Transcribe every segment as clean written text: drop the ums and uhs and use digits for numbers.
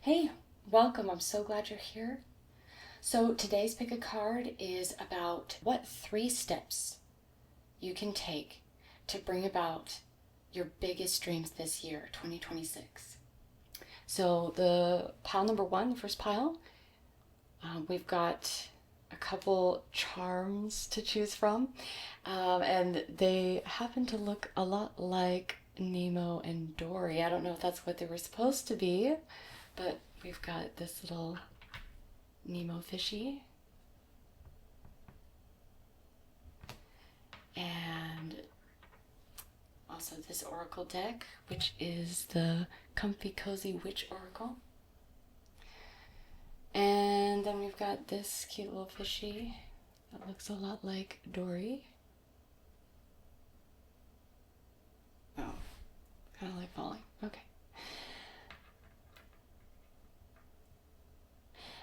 Hey, welcome. I'm so glad you're here. So today's pick a card is about what 3 steps you can take to bring about your biggest dreams this year, 2026. So the pile number 1, the first pile, we've got a couple charms to choose from, and they happen to look a lot like Nemo and Dory. I don't know if that's what they were supposed to be, but we've got this little Nemo fishy and also this oracle deck, which is the Comfy Cozy Witch Oracle. And then we've got this cute little fishy that looks a lot like Dory. Oh, kind of like falling. Okay.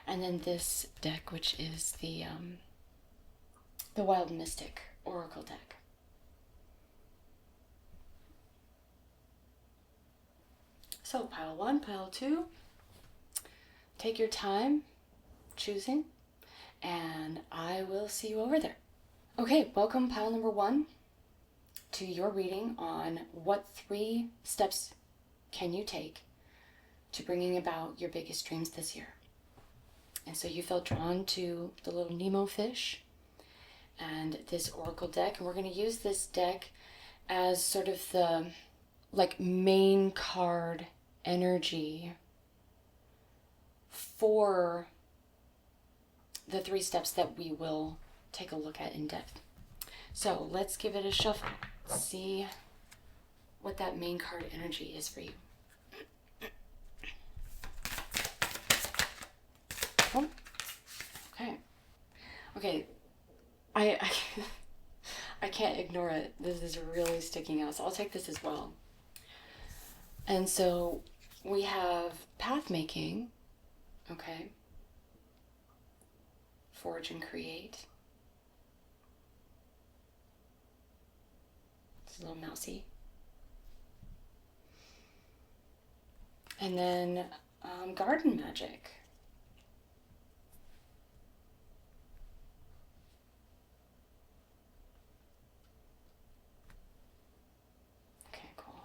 And then this deck, which is the Wild Mystic Oracle deck. So pile 1, pile 2, take your time choosing, and I will see you over there. Okay, welcome pile number 1 to your reading on what 3 steps can you take to bringing about your biggest dreams this year. And so you felt drawn to the little Nemo fish and this oracle deck, and we're going to use this deck as sort of the main card energy for the 3 steps that we will take a look at in depth. So let's give it a shuffle, see what that main card energy is for you. Oh, okay. I can't ignore it. This is really sticking out, so I'll take this as well. And so we have path making, okay, forge and create. It's a little mousy. And then garden magic. Okay, cool.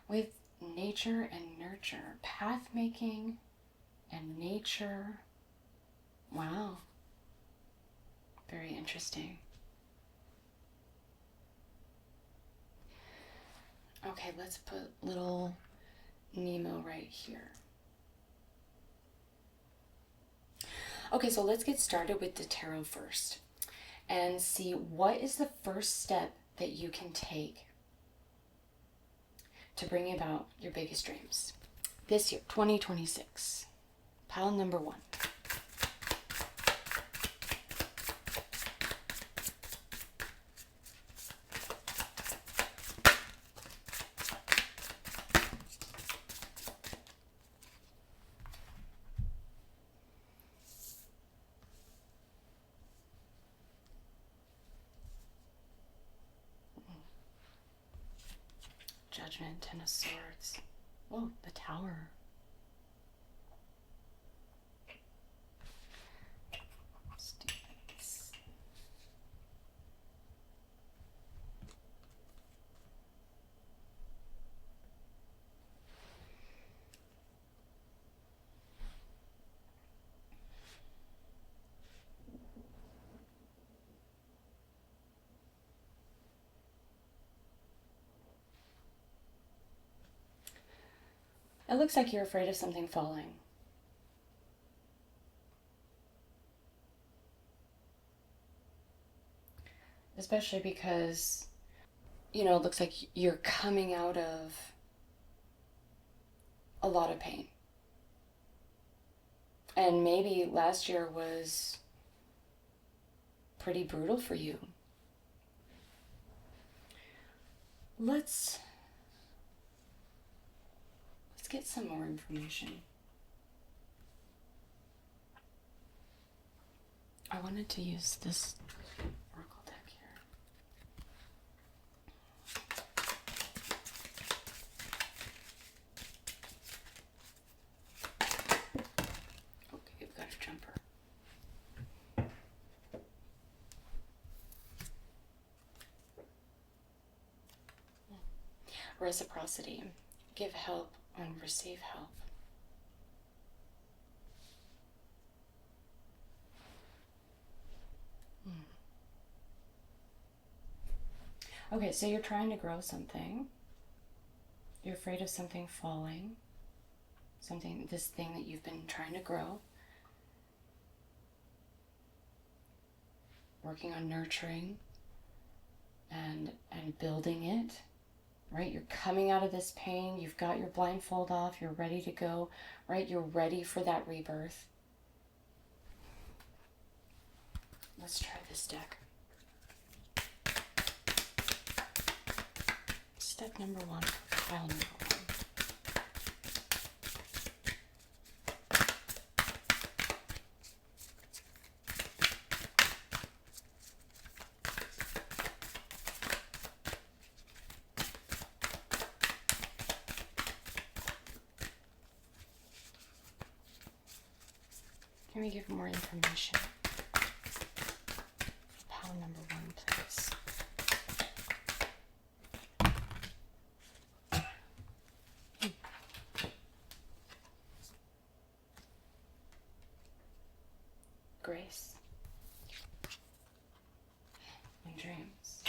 With nature and nurture, path making and nature. Wow. Very interesting. Okay, let's put little Nemo right here. Okay, so let's get started with the tarot first and see what is the first step that you can take to bring about your biggest dreams this year, 2026. Pile number 1. Judgment, Ten of Swords. Whoa, the Tower. Let's do this. It looks like you're afraid of something falling. Especially because, it looks like you're coming out of a lot of pain. And maybe last year was pretty brutal for you. Let's get some more information. I wanted to use this oracle deck here. reciprocity. Give help and receive help. Okay, so you're trying to grow something. You're afraid of something falling. This thing that you've been trying to grow. Working on nurturing and building it, right? You're coming out of this pain. You've got your blindfold off. You're ready to go, right? You're ready for that rebirth. Let's try this deck. Step number 1, pile number 1. Can we give more information? Pile number 1, please. Grace and dreams.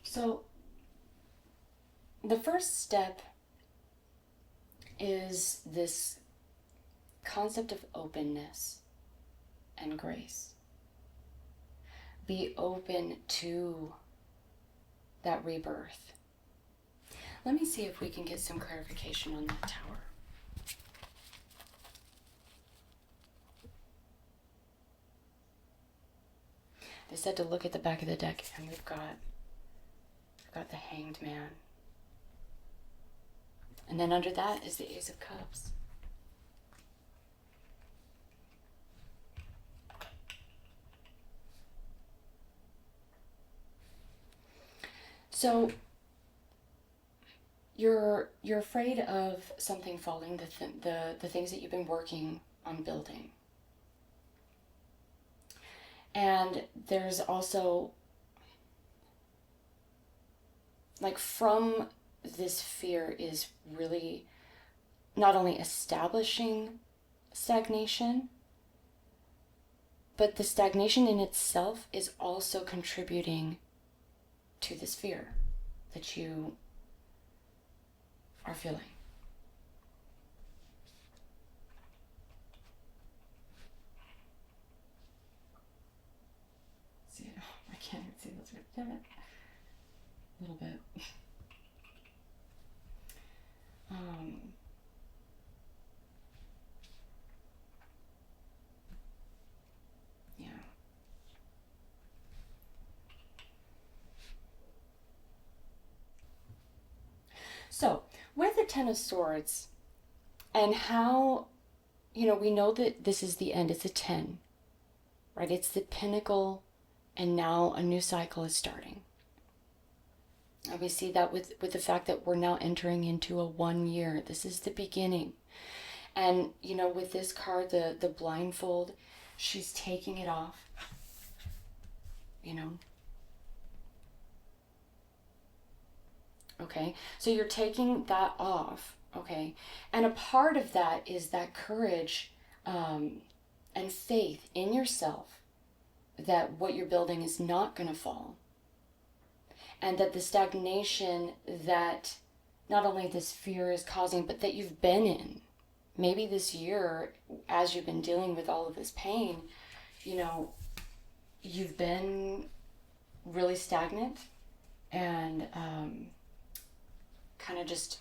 So the first step is this concept of openness and grace. Be open to that rebirth. Let me see if we can get some clarification on that tower. They said to look at the back of the deck, and we've got the Hanged Man. And then under that is the Ace of Cups. So you're afraid of something falling, the things that you've been working on building. And there's also, like, from this fear is really not only establishing stagnation, but the stagnation in itself is also contributing to this fear that you are feeling. See, I can't even see those. Damn it. A little bit. Yeah. So, with the Ten of Swords, and how, we know that this is the end. It's a 10, right? It's the pinnacle, and now a new cycle is starting. And we see that with the fact that we're now entering into a 1 year. This is the beginning. And, with this card, the blindfold, she's taking it off, Okay, so you're taking that off, okay? And a part of that is that courage and faith in yourself that what you're building is not going to fall. And that the stagnation that not only this fear is causing, but that you've been in. Maybe this year, as you've been dealing with all of this pain, you've been really stagnant and kind of just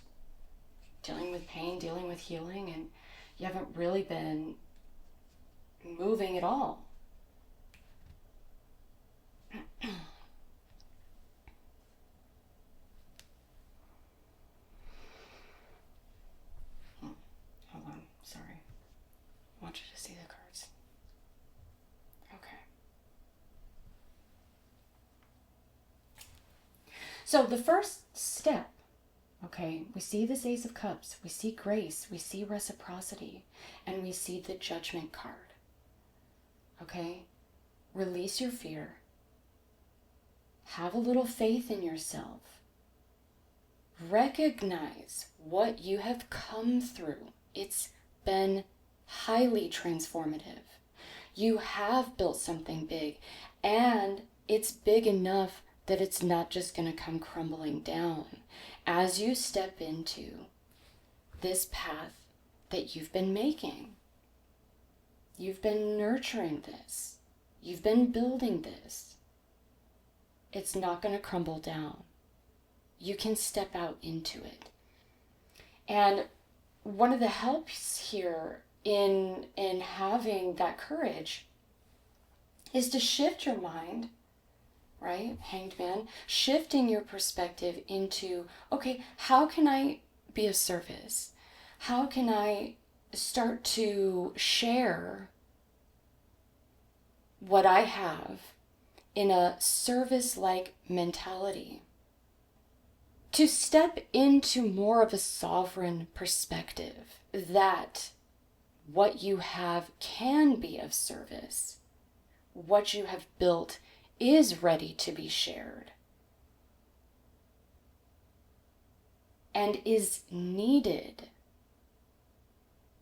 dealing with pain, dealing with healing, and you haven't really been moving at all. Hold on, sorry. I want you to see the cards. Okay. So the first step Okay, we see this Ace of Cups, we see grace, we see reciprocity, and we see the Judgment card. Okay, release your fear. Have a little faith in yourself. Recognize what you have come through. It's been highly transformative. You have built something big, and it's big enough that it's not just going to come crumbling down. As you step into this path that you've been making, you've been nurturing this, you've been building this, it's not going to crumble down. You can step out into it. And one of the helps here in having that courage is to shift your mind, right? Hanged Man, shifting your perspective into, okay, how can I be of service? How can I start to share what I have in a service-like mentality? To step into more of a sovereign perspective that what you have can be of service. What you have built is ready to be shared and is needed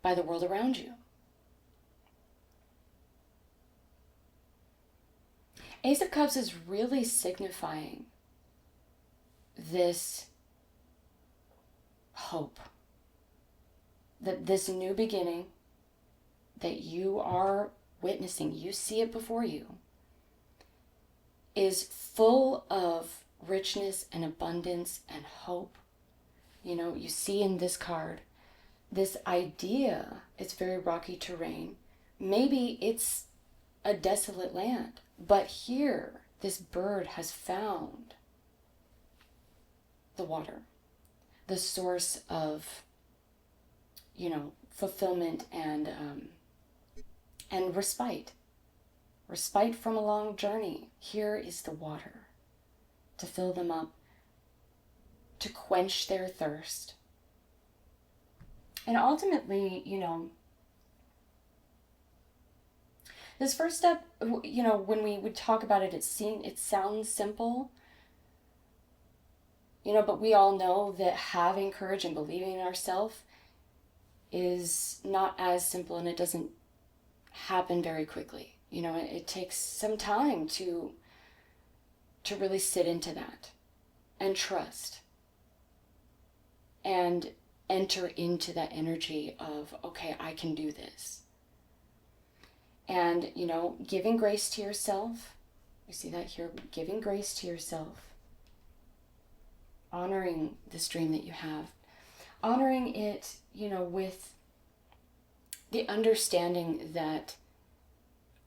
by the world around you. Ace of Cups is really signifying this hope that this new beginning that you are witnessing, you see it before you, is full of richness and abundance and hope. You know, you see in this card, this idea, it's very rocky terrain. Maybe it's a desolate land, but here, this bird has found the water, the source of, fulfillment and respite from a long journey. Here is the water to fill them up, to quench their thirst. And ultimately, this first step, when we would talk about it, it sounds simple, but we all know that having courage and believing in ourselves is not as simple, and it doesn't happen very quickly. It takes some time to really sit into that and trust and enter into that energy of, okay, I can do this. And, giving grace to yourself. We see that here, giving grace to yourself. Honoring this dream that you have. Honoring it, with the understanding that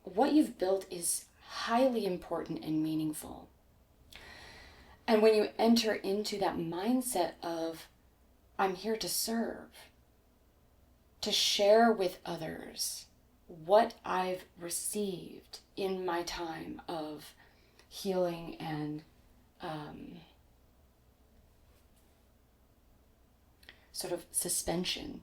what you've built is highly important and meaningful. And when you enter into that mindset of, I'm here to serve, to share with others what I've received in my time of healing and sort of suspension,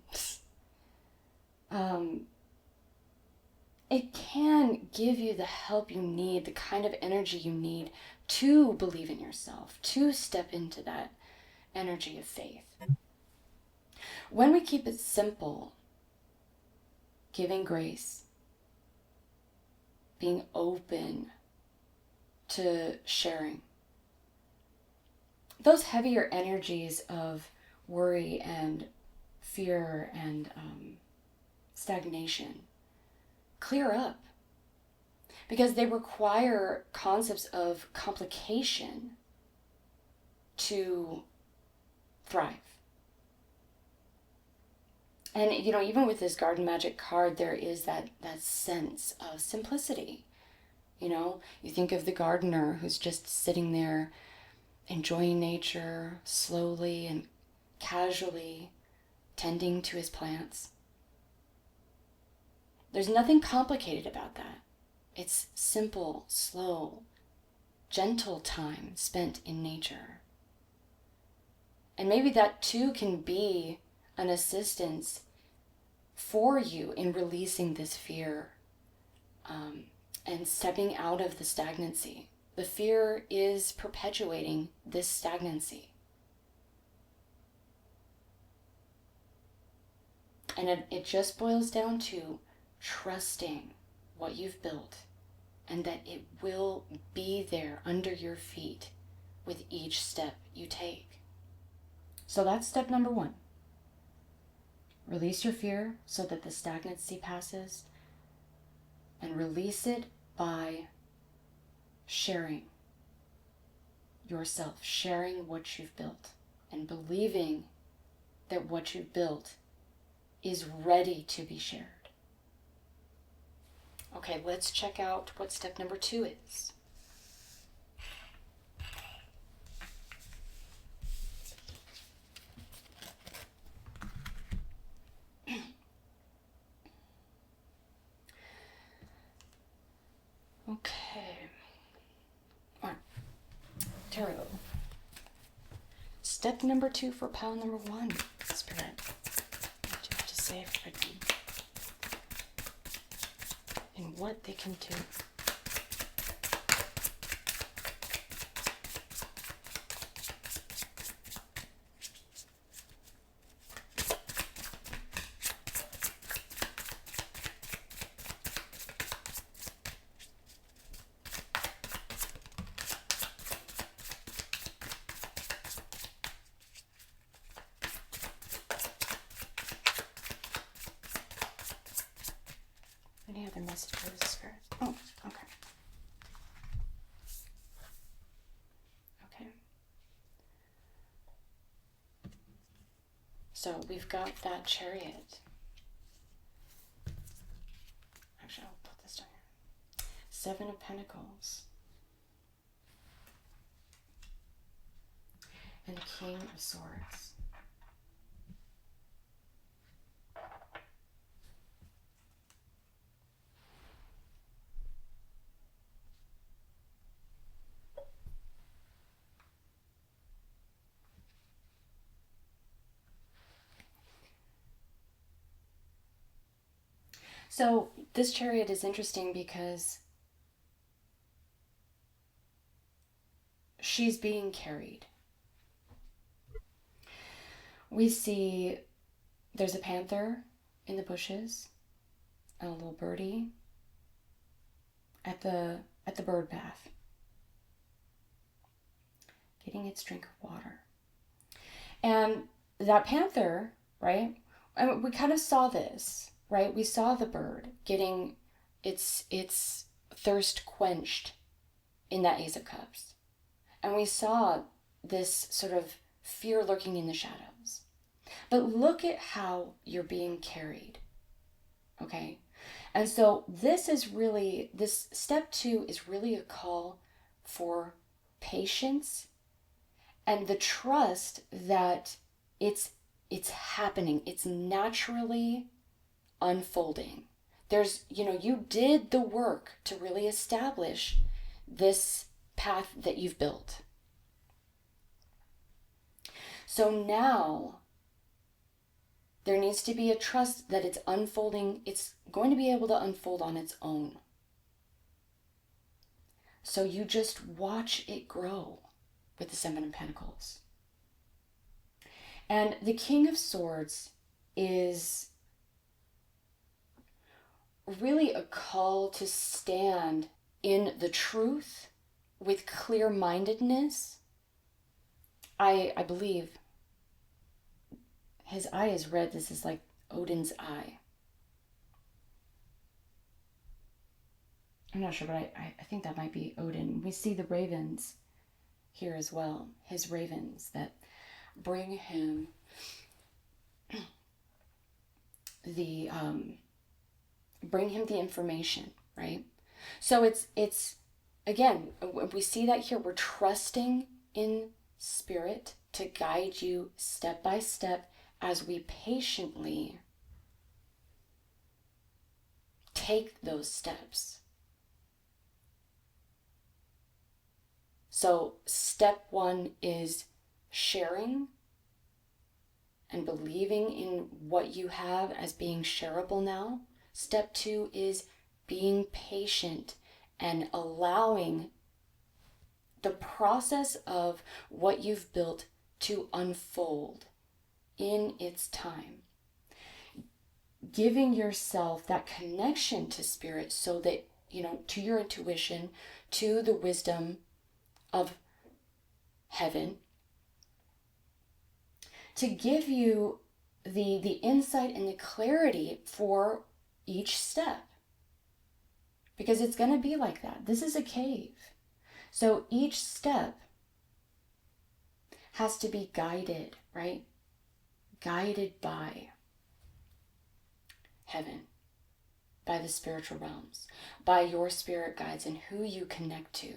it can give you the help you need, the kind of energy you need to believe in yourself, to step into that energy of faith. When we keep it simple, giving grace, being open to sharing, those heavier energies of worry and fear and stagnation clear up, because they require concepts of complication to thrive. And even with this garden magic card, there is that sense of simplicity. You think of the gardener who's just sitting there enjoying nature, slowly and casually tending to his plants. There's nothing complicated about that. It's simple, slow, gentle time spent in nature. And maybe that too can be an assistance for you in releasing this fear, and stepping out of the stagnancy. The fear is perpetuating this stagnancy. And it just boils down to trusting what you've built and that it will be there under your feet with each step you take. So that's step number 1. Release your fear so that the stagnancy passes, and release it by sharing yourself, sharing what you've built, and believing that what you've built is ready to be shared. Okay, let's check out what step number 2 is. Okay. All right. Tarot. Step number 2 for pile number 1. Spirit, what do you have to say for them? And what they can do. Any other messages, Spirit? Oh, okay. Okay. So we've got that Chariot. Actually, I'll put this down here. 7 of Pentacles. And King of Swords. So this Chariot is interesting because she's being carried. We see there's a panther in the bushes and a little birdie at the bird bath, getting its drink of water. And that panther, right? I mean, we kind of saw this, right? We saw the bird getting its thirst quenched in that Ace of Cups. And we saw this sort of fear lurking in the shadows. But look at how you're being carried, okay? And so this step 2 is really a call for patience and the trust that it's happening. It's naturally unfolding. You did the work to really establish this path that you've built. So now there needs to be a trust that it's unfolding. It's going to be able to unfold on its own. So you just watch it grow with the 7 of Pentacles. And the King of Swords is really a call to stand in the truth with clear-mindedness. I believe his eye is red. This is like Odin's eye. I'm not sure, but I think that might be Odin. We see the ravens here as well. His ravens that bring him the information, right? So it's again, we see that here. We're trusting in Spirit to guide you step by step as we patiently take those steps. So step 1 is sharing and believing in what you have as being shareable now. Step 2 is being patient and allowing the process of what you've built to unfold in its time. Giving yourself that connection to spirit so that, to your intuition, to the wisdom of heaven, to give you the insight and the clarity for each step. Because it's going to be like that. This is a cave. So each step has to be guided, right? Guided by heaven, by the spiritual realms, by your spirit guides and who you connect to.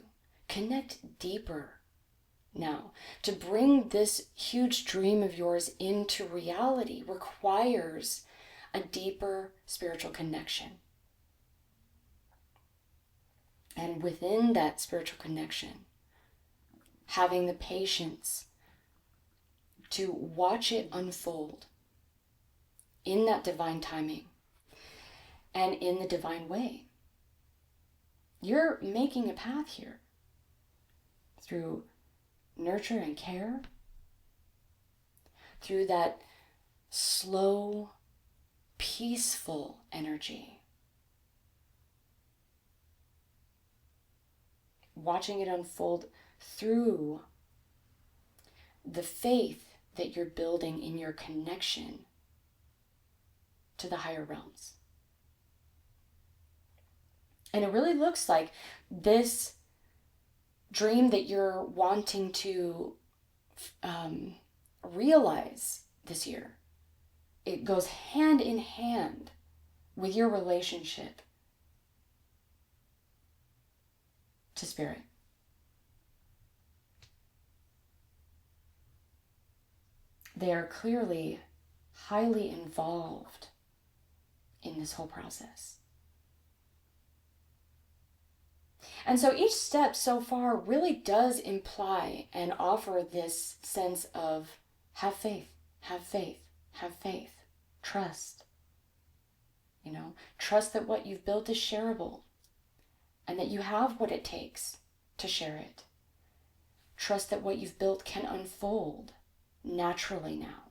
Connect deeper now. To bring this huge dream of yours into reality requires a deeper spiritual connection. And within that spiritual connection, having the patience to watch it unfold in that divine timing and in the divine way. You're making a path here through nurture and care, through that slow, peaceful energy. Watching it unfold through the faith that you're building in your connection to the higher realms. And it really looks like this dream that you're wanting to realize this year, it goes hand in hand with your relationship to spirit. They are clearly highly involved in this whole process. And so each step so far really does imply and offer this sense of have faith, have faith, have faith, trust. Trust that what you've built is shareable and that you have what it takes to share it. Trust that what you've built can unfold naturally now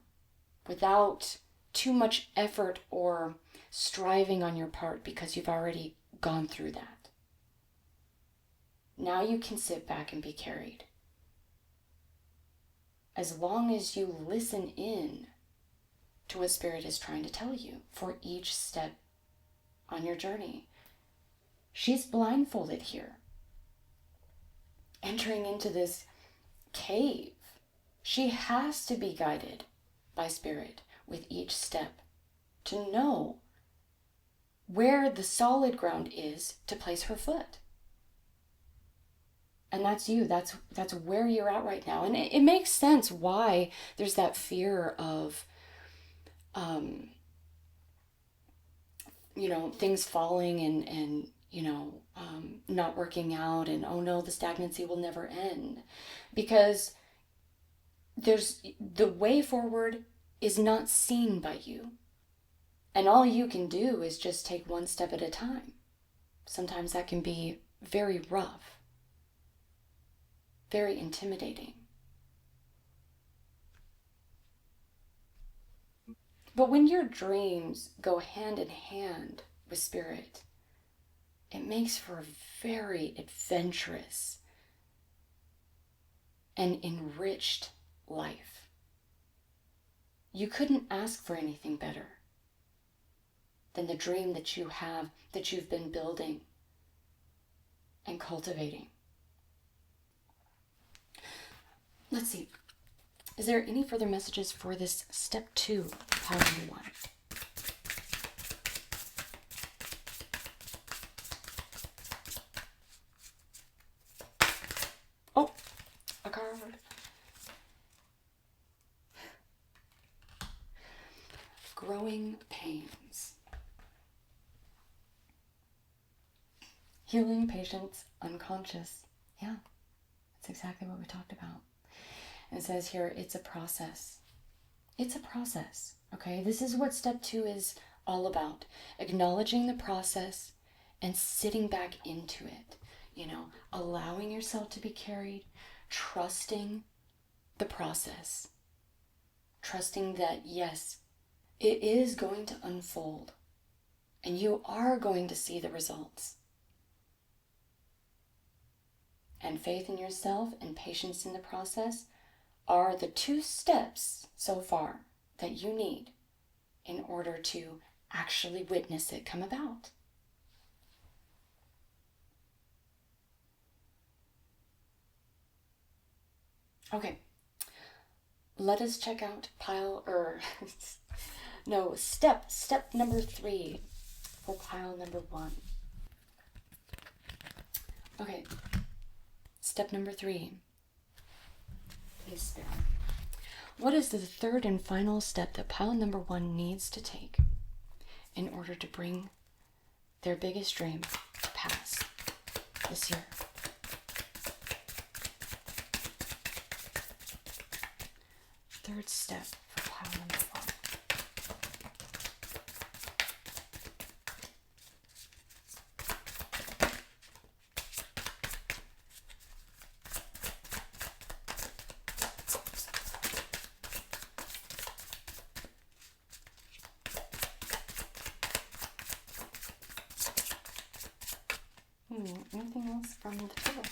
without too much effort or striving on your part because you've already gone through that. Now you can sit back and be carried. As long as you listen in to what Spirit is trying to tell you for each step on your journey. She's blindfolded here, entering into this cave. She has to be guided by Spirit with each step to know where the solid ground is to place her foot. And that's you. That's where you're at right now. And it makes sense why there's that fear of, things falling and not working out, and oh no, the stagnancy will never end. Because the way forward is not seen by you. And all you can do is just take one step at a time. Sometimes that can be very rough, very intimidating. But when your dreams go hand in hand with Spirit, it makes for a very adventurous and enriched life. You couldn't ask for anything better than the dream that you have, that you've been building and cultivating. Let's see. Is there any further messages for this step 2 pile number 1? Oh, a card. Growing pains. Healing patients unconscious. Yeah, that's exactly what we talked about. It says here, it's a process. It's a process, okay? This is what step 2 is all about. Acknowledging the process and sitting back into it, allowing yourself to be carried, trusting the process, trusting that, yes, it is going to unfold and you are going to see the results. And faith in yourself and patience in the process are the 2 steps so far that you need in order to actually witness it come about. Okay, let us check out step number 3 for pile number 1. Okay, step number 3. Please spare. What is the 3rd and final step that pile number 1 needs to take in order to bring their biggest dream to pass this year? Third step for pile number 1. Anything else from the table?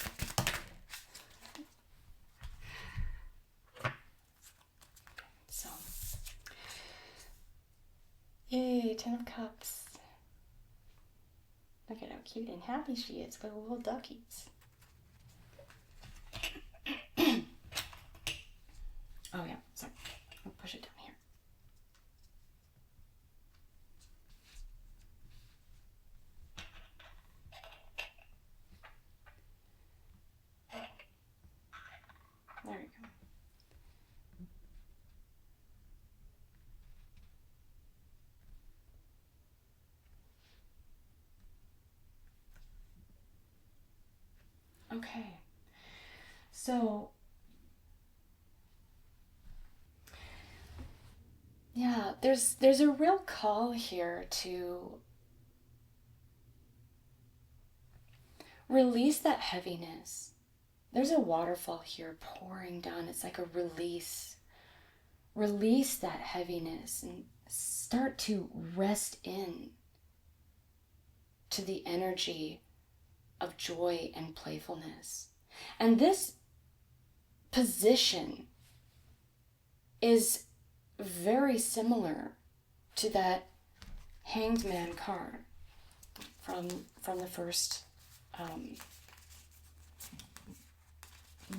So, yay, 10 of Cups. Look at how cute and happy she is with little duckies. Oh yeah, sorry. I'll push it down here. There we go. Okay. So, yeah, there's a real call here to release that heaviness. There's a waterfall here pouring down. It's like a release. Release that heaviness and start to rest in to the energy of joy and playfulness. And this position is very similar to that Hanged Man card from the first. Let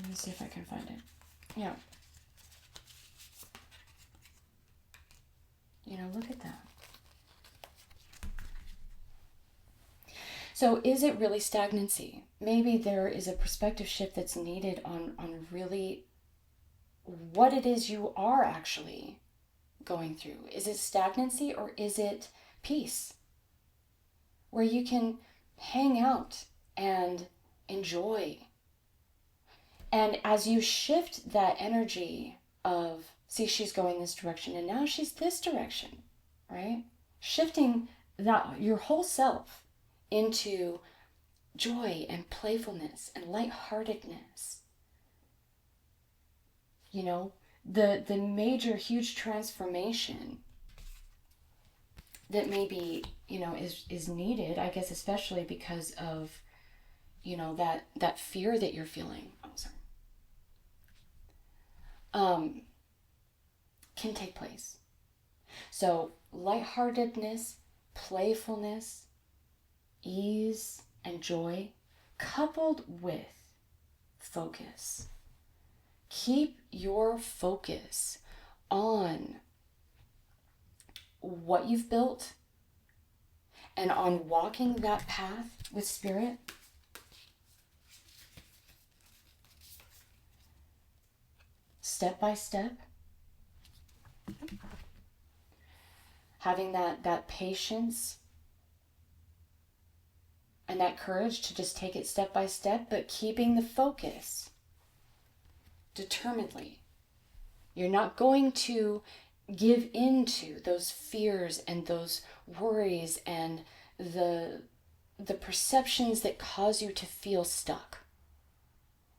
me see if I can find it. Yeah. Look at that. So is it really stagnancy? Maybe there is a perspective shift that's needed on really what it is you are actually going through. Is it stagnancy or is it peace? Where you can hang out and enjoy. And as you shift that energy of, see, she's going this direction and now she's this direction, right? Shifting that your whole self into joy and playfulness and lightheartedness. The major huge transformation that maybe, is needed, I guess, especially because of, that fear that you're feeling. Oh, sorry. Can take place. So lightheartedness, playfulness, ease, and joy, coupled with focus. Keep your focus on what you've built and on walking that path with spirit. Step by step. Having that patience and that courage to just take it step by step, but keeping the focus determinedly. You're not going to give into those fears and those worries and the perceptions that cause you to feel stuck.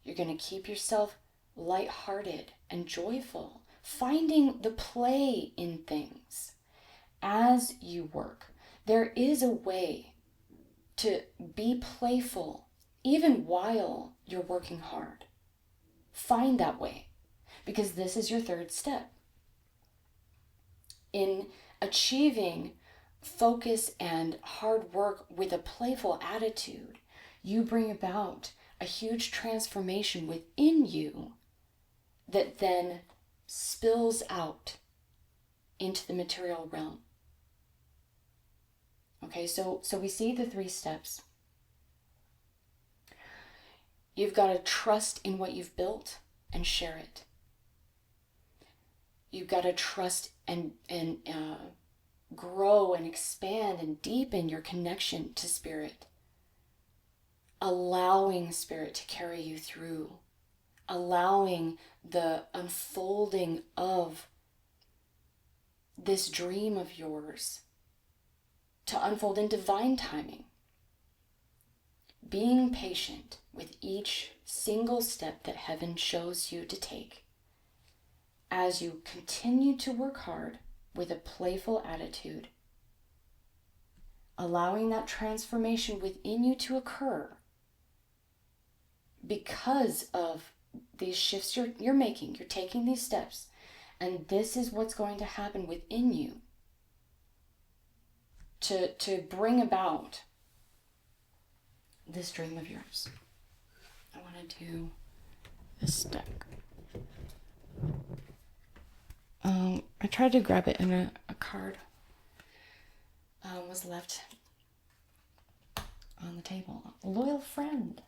You're going to keep yourself lighthearted and joyful, finding the play in things as you work. There is a way to be playful even while you're working hard. Find that way, because this is your third step. In achieving focus and hard work with a playful attitude, you bring about a huge transformation within you that then spills out into the material realm. Okay, so we see the 3 steps. You've got to trust in what you've built and share it. You've got to trust and grow and expand and deepen your connection to Spirit. Allowing Spirit to carry you through. Allowing the unfolding of this dream of yours to unfold in divine timing. Being patient with each single step that heaven shows you to take as you continue to work hard with a playful attitude, allowing that transformation within you to occur because of these shifts you're making. You're taking these steps, and this is what's going to happen within you to bring about this dream of yours. I want to do this deck. I tried to grab it in a card was left on the table. A loyal friend,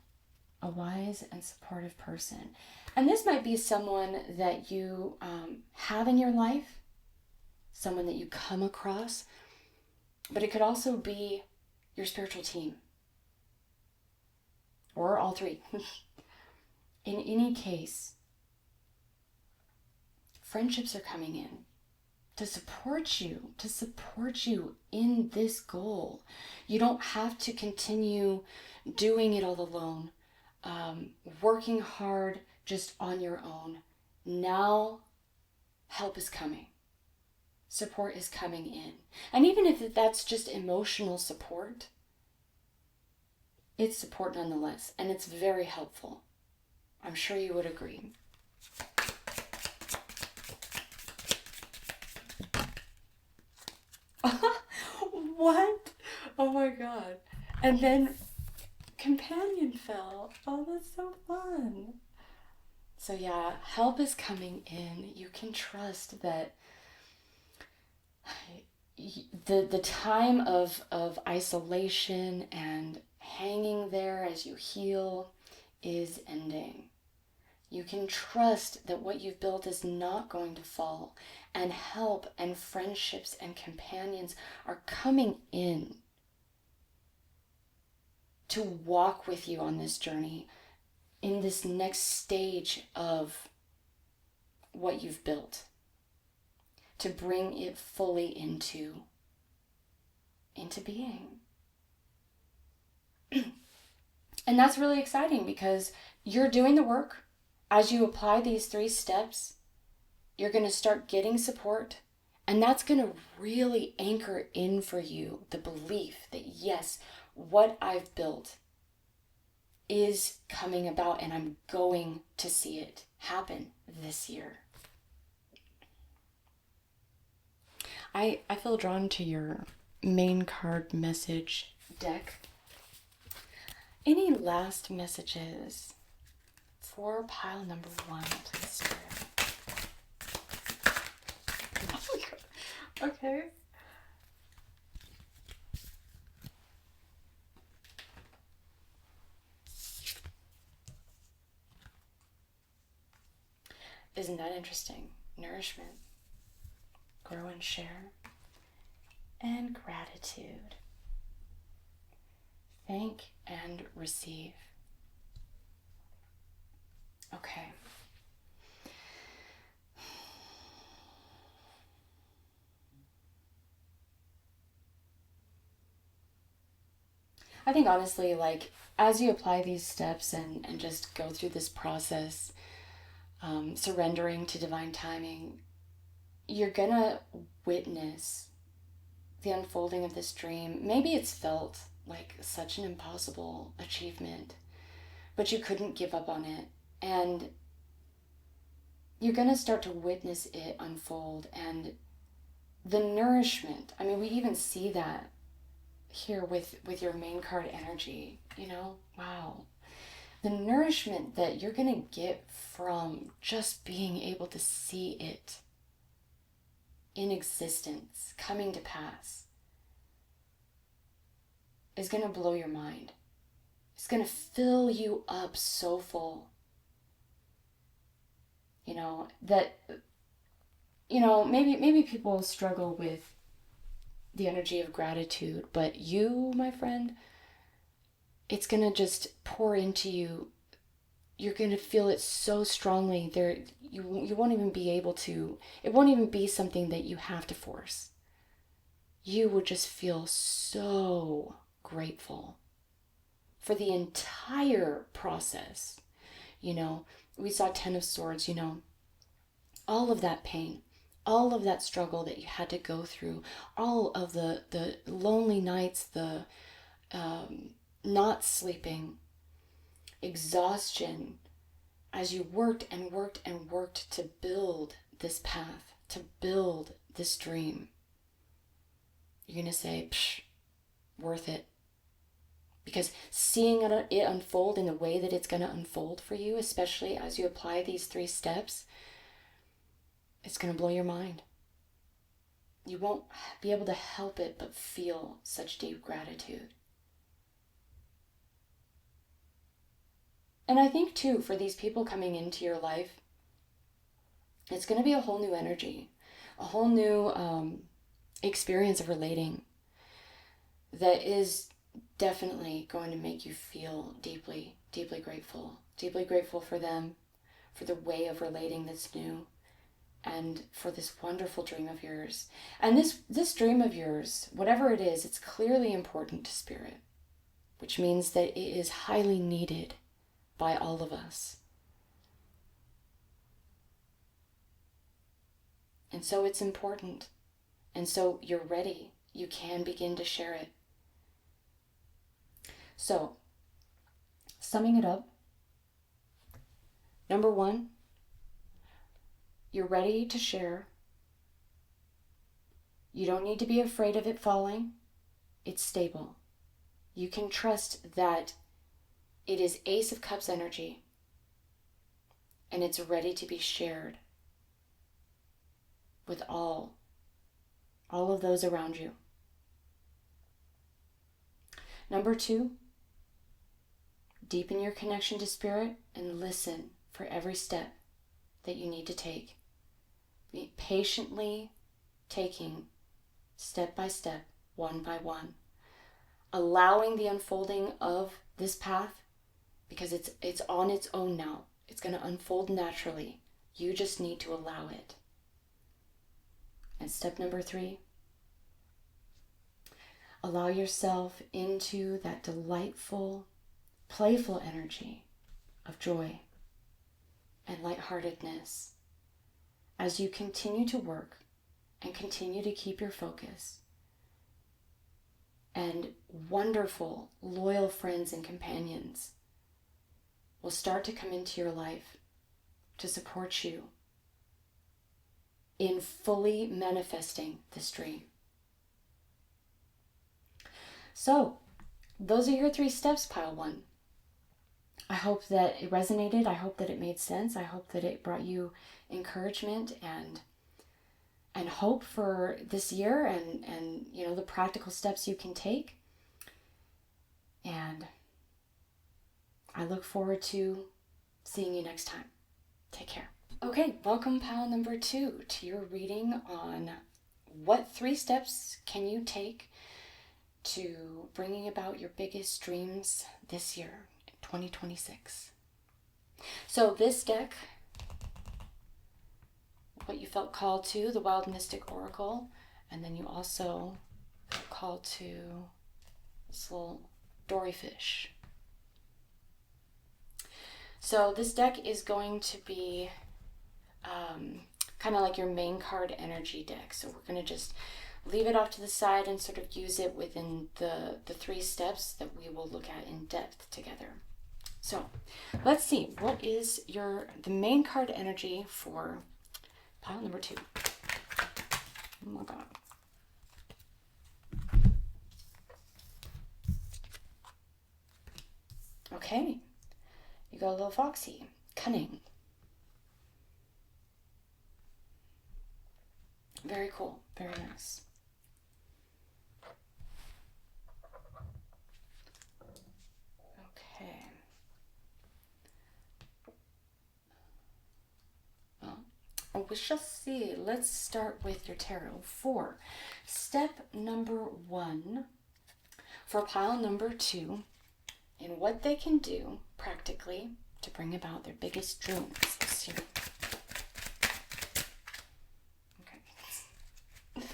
a wise and supportive person. And this might be someone that you have in your life, someone that you come across, but it could also be your spiritual team, or all 3. In any case, friendships are coming in to support you in this goal. You don't have to continue doing it all alone, working hard just on your own. Now, help is coming. Support is coming in. And even if that's just emotional support, it's support nonetheless, and it's very helpful. I'm sure you would agree. What? Oh my god. And then companion fell. Oh, that's so fun. So yeah, help is coming in. You can trust that the time of isolation and hanging there as you heal is ending. You can trust that what you've built is not going to fall, and help and friendships and companions are coming in to walk with you on this journey in this next stage of what you've built, to bring it fully into being. And that's really exciting because you're doing the work. As you apply these 3 steps, you're going to start getting support, and that's going to really anchor in for you the belief that yes, what I've built is coming about, and I'm going to see it happen this year. I feel drawn to your main card message deck. Any last messages for pile number 1, please, Spirit? Oh my god. Okay. Isn't that interesting? Nourishment, grow and share, and gratitude. Thank and receive. Okay. I think honestly, like, as you apply these steps and just go through this process, surrendering to divine timing, you're gonna witness the unfolding of this dream. Maybe it's felt like such an impossible achievement, but you couldn't give up on it. And you're gonna start to witness it unfold, and the nourishment. I mean, we even see that here with your main card energy, you know? Wow. The nourishment that you're going to get from just being able to see it in existence, coming to pass, is going to blow your mind. It's going to fill you up so full. You know, that, you know, maybe people struggle with the energy of gratitude, but you, my friend, it's going to just pour into you. You're going to feel it so strongly there. You won't even be able to, it won't even be something that you have to force. You would just feel so grateful for the entire process. You know, we saw 10 of Swords, you know, all of that pain, all of that struggle that you had to go through, all of the lonely nights, the not sleeping, exhaustion, as you worked and worked and worked to build this path, to build this dream. You're going to say, psh, worth it. Because seeing it unfold in the way that it's going to unfold for you, especially as you apply these 3 steps, it's going to blow your mind. You won't be able to help it but feel such deep gratitude. And I think too, for these people coming into your life, it's going to be a whole new energy, a whole new experience of relating that is definitely going to make you feel deeply, deeply grateful for them, for the way of relating that's new, and for this wonderful dream of yours. And this dream of yours, whatever it is, it's clearly important to Spirit, which means that it is highly needed by all of us. And so it's important. And so you're ready. You can begin to share it. So, summing it up, number 1, you're ready to share. You don't need to be afraid of it falling. It's stable. You can trust that it is Ace of Cups energy, and it's ready to be shared with all of those around you. Number 2, deepen your connection to Spirit and listen for every step that you need to take. Be patiently taking step by step, one by one, allowing the unfolding of this path, because it's on its own now. It's going to unfold naturally. You just need to allow it. And step number 3, allow yourself into that delightful, playful energy of joy and lightheartedness as you continue to work and continue to keep your focus. And wonderful, loyal friends and companions will start to come into your life to support you in fully manifesting this dream. So, those are your 3 steps, pile 1. I hope that it resonated. I hope that it made sense. I hope that it brought you encouragement and hope for this year and you know, the practical steps you can take. And I look forward to seeing you next time. Take care. Okay, welcome pile number 2 to your reading on what 3 steps can you take to bringing about your biggest dreams this year, 2026. So this deck, what you felt called to, the Wild Mystic Oracle, and then you also felt called to this little dory fish. So this deck is going to be kind of like your main card energy deck. So we're going to just leave it off to the side and sort of use it within the 3 steps that we will look at in depth together. So let's see, what is the main card energy for pile number 2? Oh my God. Okay, you got a little foxy, cunning. Very cool, very nice. Okay. Well, we shall see. Let's start with your tarot 4. Step number 1 for pile number 2 and what they can do practically to bring about their biggest dreams this year. Okay.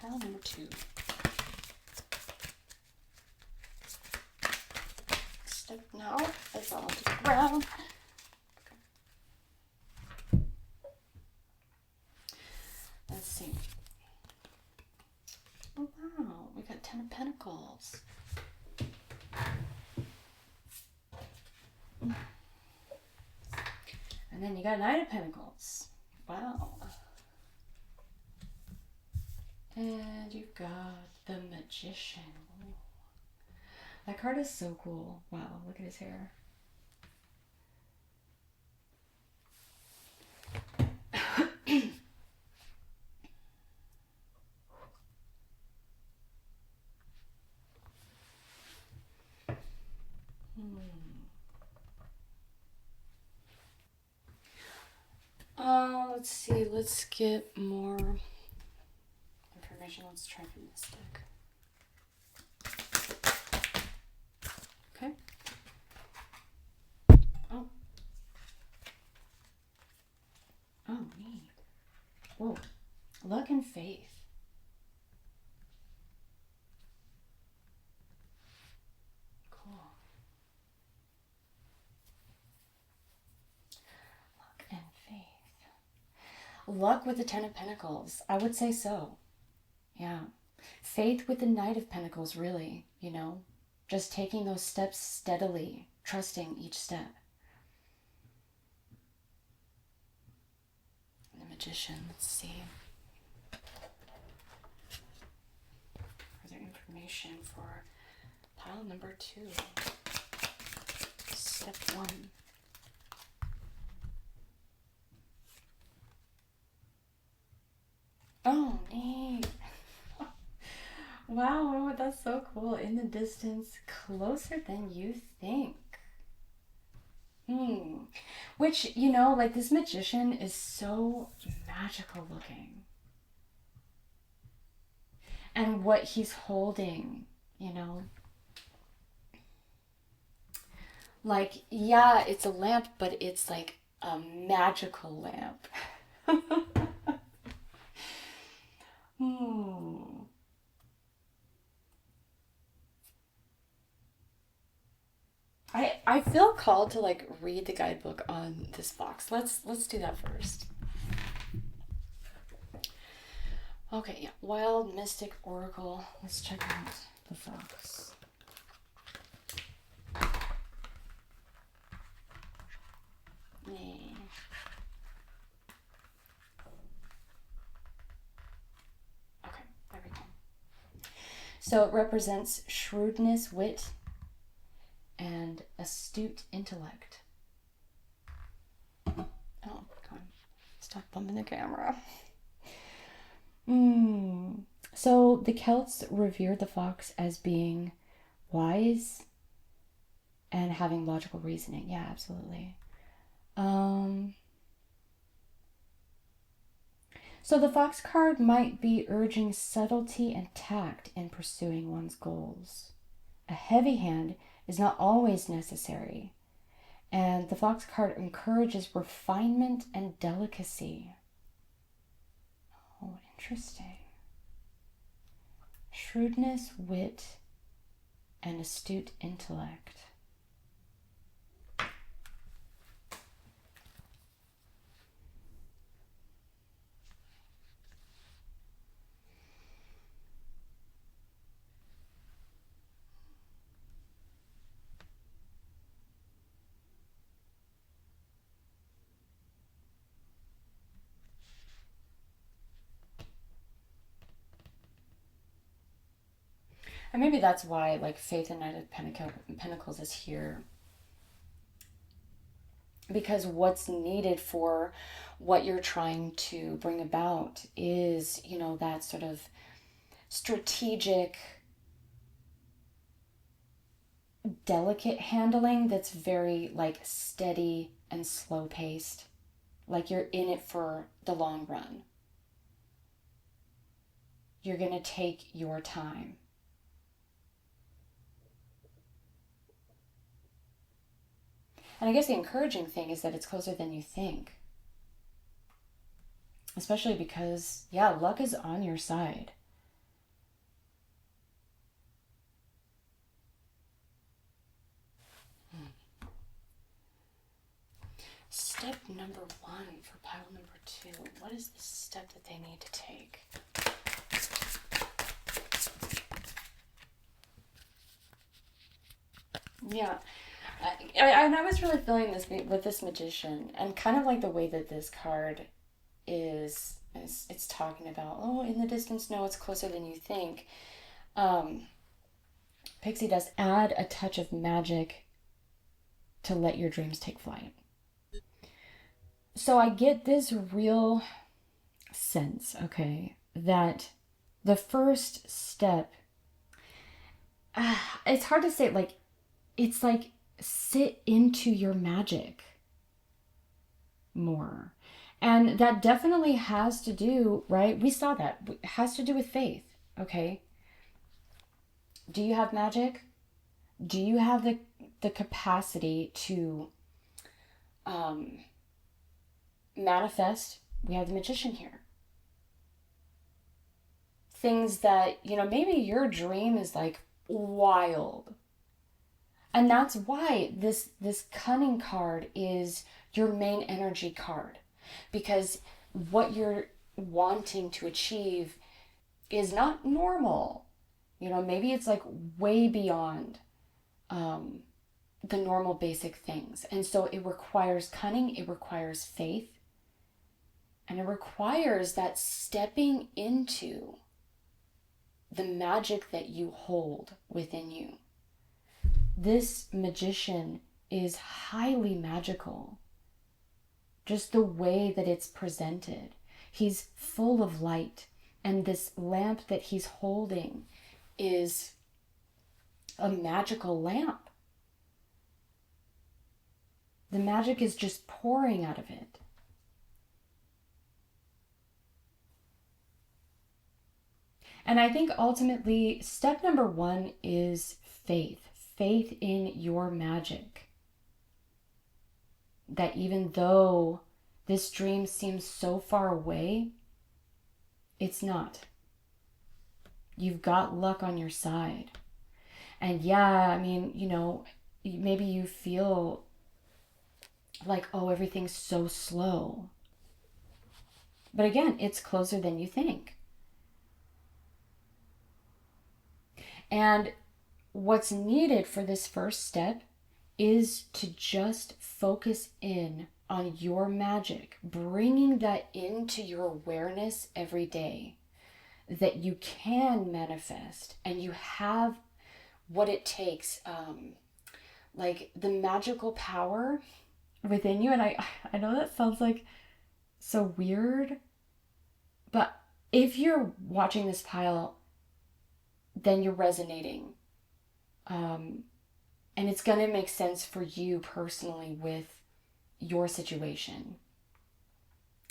Pile number 2. Step now. That's all onto the ground. Okay. Let's see. Oh wow, we got 10 of Pentacles. And then you got 9 of Pentacles. Wow. And you've got the Magician. Ooh. That card is so cool. Wow, look at his hair. Let's see. Let's get more information. Let's try from this deck. Okay. Oh. Oh, neat. Whoa. Luck and faith. Cool. Luck and faith. Luck with the 10 of Pentacles. I would say so. Yeah. Faith with the Knight of Pentacles, really, you know. Just taking those steps steadily, trusting each step. And the Magician, let's see. Further information for pile number 2. Step 1. Oh, neat. Wow, that's so cool. In the distance, closer than you think. Which, you know, like this Magician is so magical looking. And what he's holding, you know. Like, yeah, it's a lamp, but it's like a magical lamp. I feel called to like read the guidebook on this box. Let's do that first. Okay, yeah. Wild Mystic Oracle. Let's check out the fox. Yeah. Okay, there we go. So it represents shrewdness, wit, and astute intellect. Oh, God. Stop bumping the camera. So the Celts revered the fox as being wise and having logical reasoning. Yeah, absolutely. So the fox card might be urging subtlety and tact in pursuing one's goals. A heavy hand is not always necessary, and the fox card encourages refinement and delicacy. Interesting. Shrewdness, wit, and astute intellect. And maybe that's why, like, Faith and Knight of Pentacles is here. Because what's needed for what you're trying to bring about is, you know, that sort of strategic, delicate handling that's very, like, steady and slow paced. Like you're in it for the long run. You're going to take your time. And I guess the encouraging thing is that it's closer than you think. Especially because, yeah, luck is on your side. Step number 1 for pile number 2. What is the step that they need to take? Yeah. And I was really feeling this with this magician, and kind of like the way that this card is it's talking about, oh, in the distance, no, it's closer than you think. Pixie does add a touch of magic to let your dreams take flight. So I get this real sense, okay, that the first step, it's hard to say, like, it's like sit into your magic more. And that definitely has to do, right? We saw that. It has to do with faith, okay? Do you have magic? Do you have the capacity to manifest? We have the magician here. Things that, you know, maybe your dream is like wild. And that's why this cunning card is your main energy card. Because what you're wanting to achieve is not normal. You know, maybe it's like way beyond the normal basic things. And so it requires cunning, it requires faith, and it requires that stepping into the magic that you hold within you. This magician is highly magical. Just the way that it's presented. He's full of light. And this lamp that he's holding is a magical lamp. The magic is just pouring out of it. And I think ultimately, step number 1 is faith. Faith in your magic. That even though this dream seems so far away, it's not. You've got luck on your side. And yeah, I mean, you know, maybe you feel like, oh, everything's so slow. But again, it's closer than you think. And what's needed for this first step is to just focus in on your magic, bringing that into your awareness every day, that you can manifest and you have what it takes, like the magical power within you. And I know that sounds like so weird, but if you're watching this pile, then you're resonating. And it's going to make sense for you personally with your situation.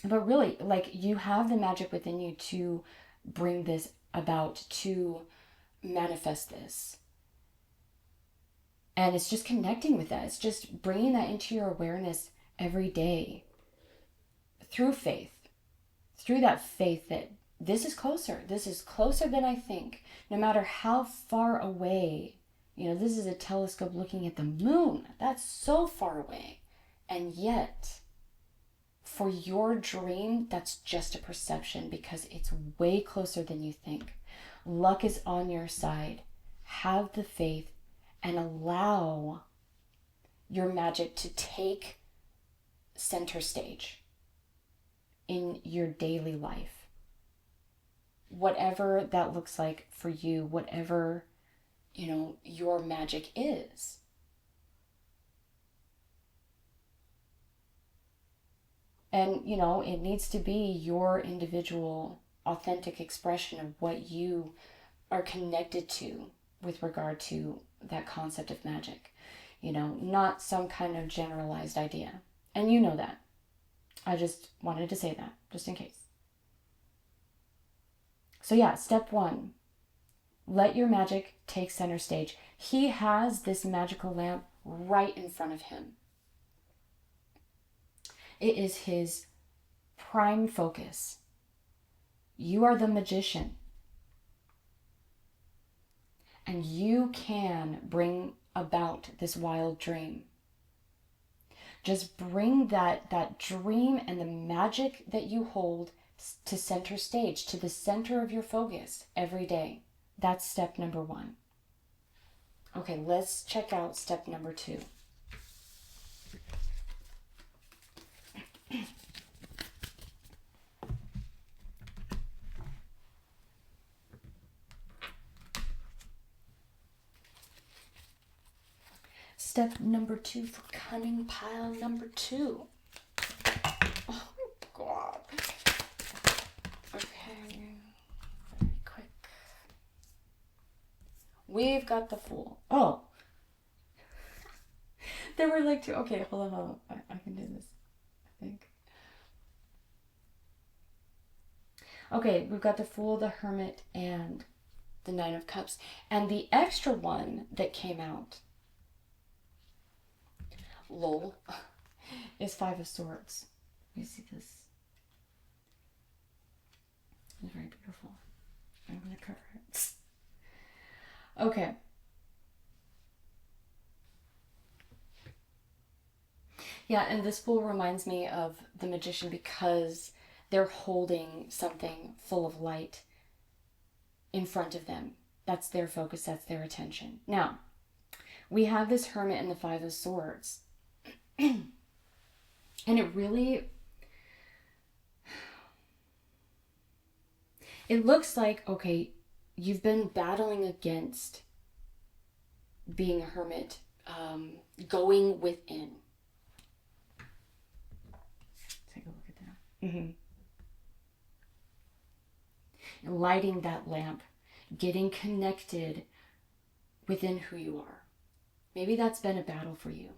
But really, like, you have the magic within you to bring this about, to manifest this. And it's just connecting with that. It's just bringing that into your awareness every day through faith, through that faith this is closer. This is closer than I think. No matter how far away, this is a telescope looking at the moon. That's so far away. And yet, for your dream, that's just a perception because it's way closer than you think. Luck is on your side. Have the faith and allow your magic to take center stage in your daily life. Whatever that looks like for you, whatever, your magic is. And, it needs to be your individual, authentic expression of what you are connected to with regard to that concept of magic. Not some kind of generalized idea. And you know that. I just wanted to say that, just in case. So yeah, step 1, let your magic take center stage. He has this magical lamp right in front of him. It is his prime focus. You are the magician. And you can bring about this wild dream. Just bring that dream and the magic that you hold to center stage, to the center of your focus every day. That's step number 1. Okay, let's check out step number 2. Step number 2 for cunning pile number 2. Oh, God. Okay, very quick. We've got the Fool. Oh. There were like 2. Okay, hold on. I can do this, I think. Okay, we've got the Fool, the Hermit, and the Nine of Cups. And the extra one that came out, lol, is Five of Swords. You see this? It's very beautiful. I'm going to cover it. Okay. Yeah, and this Fool reminds me of the Magician because they're holding something full of light in front of them. That's their focus, that's their attention. Now, we have this Hermit and the Five of Swords. And it really, it looks like, okay, you've been battling against being a hermit, going within. Take a look at that. Mm-hmm. Lighting that lamp, getting connected within who you are. Maybe that's been a battle for you.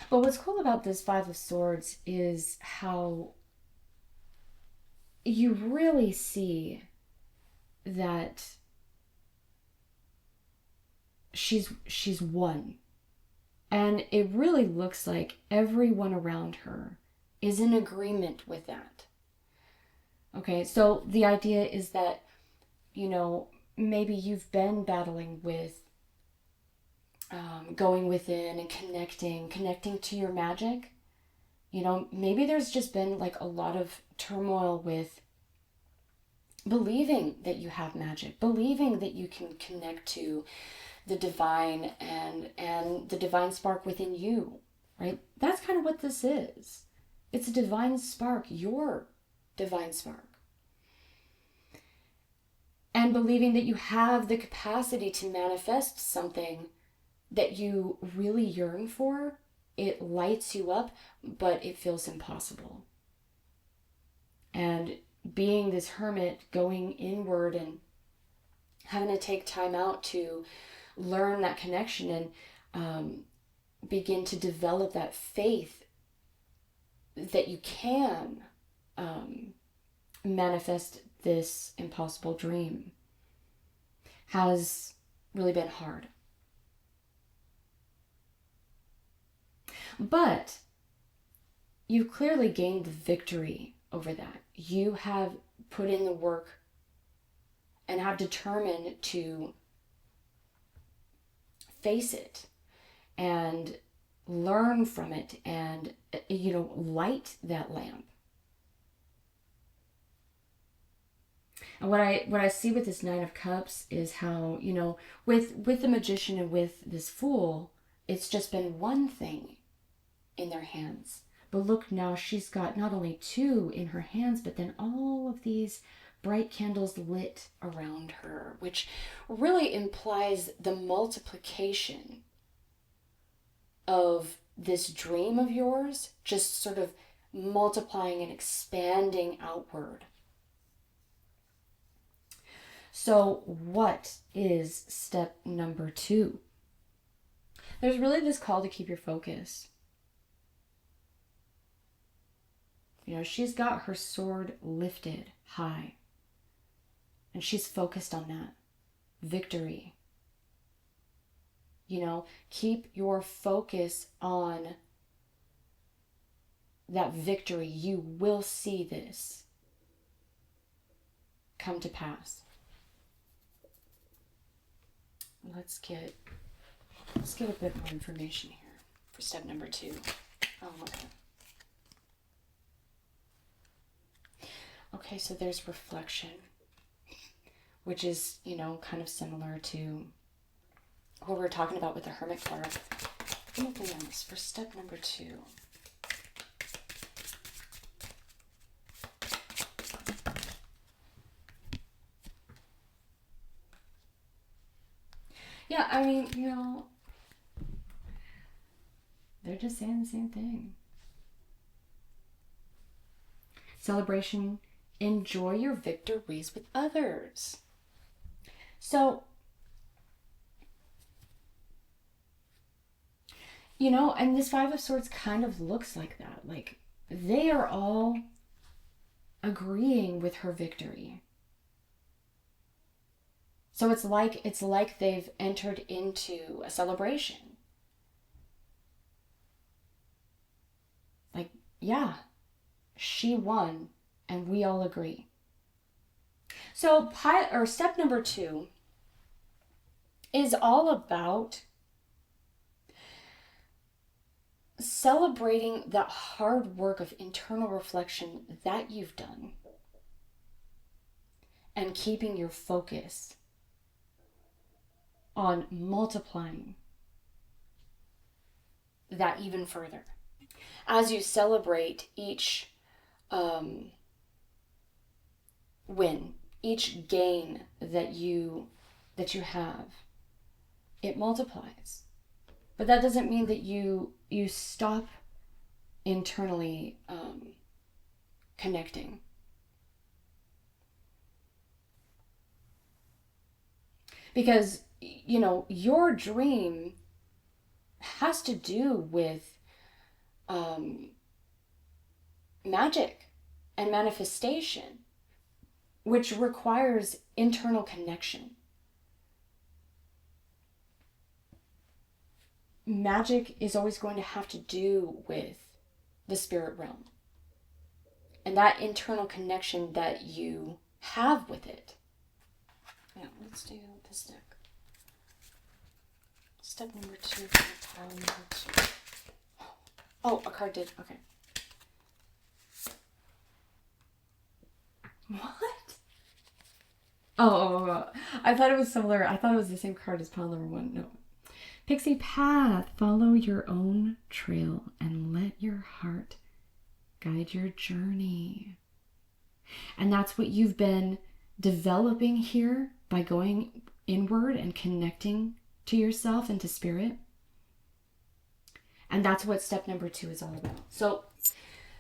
But what's cool about this Five of Swords is how you really see that she's one. And it really looks like everyone around her is in agreement with that. Okay, so the idea is that, maybe you've been battling with going within and connecting to your magic. Maybe there's just been like a lot of turmoil with believing that you have magic, believing that you can connect to the divine and the divine spark within you, right? That's kind of what this is. It's a divine spark, your divine spark. And believing that you have the capacity to manifest something that you really yearn for. It lights you up, but it feels impossible. And being this hermit, going inward and having to take time out to learn that connection and begin to develop that faith that you can manifest this impossible dream has really been hard. But you've clearly gained the victory over that. You have put in the work and have determined to face it and learn from it and, light that lamp. And what I see with this Nine of Cups is how, with the Magician and with this Fool, it's just been one thing in their hands. But look now, she's got not only two in her hands, but then all of these bright candles lit around her, which really implies the multiplication of this dream of yours, just sort of multiplying and expanding outward. So what is step number 2? There's really this call to keep your focus. She's got her sword lifted high, and she's focused on that victory. Keep your focus on that victory. You will see this come to pass. Let's get a bit more information here for step number 2. Oh, okay. Okay, so there's reflection, which is, kind of similar to what we're talking about with the Hermit card. Anything else for step number 2? Yeah, I mean, they're just saying the same thing. Celebration. Enjoy your victories with others. So, and this Five of Swords kind of looks like that. Like, they are all agreeing with her victory. So it's like they've entered into a celebration. Like, yeah, she won, and we all agree. So step number 2 is all about celebrating that hard work of internal reflection that you've done and keeping your focus on multiplying that even further. As you celebrate each win, each gain that you have, it multiplies. But that doesn't mean that you stop internally connecting. Because, your dream has to do with magic and manifestation, which requires internal connection. Magic is always going to have to do with the spirit realm and that internal connection that you have with it. Yeah, let's do this deck. Step number 2 for the pile number 2. Oh, a card did. Okay. What? Oh, I thought it was similar. I thought it was the same card as pile number 1. No. Pixie Path. Follow your own trail and let your heart guide your journey. And that's what you've been developing here by going inward and connecting to yourself and to spirit. And that's what step number 2 is all about. So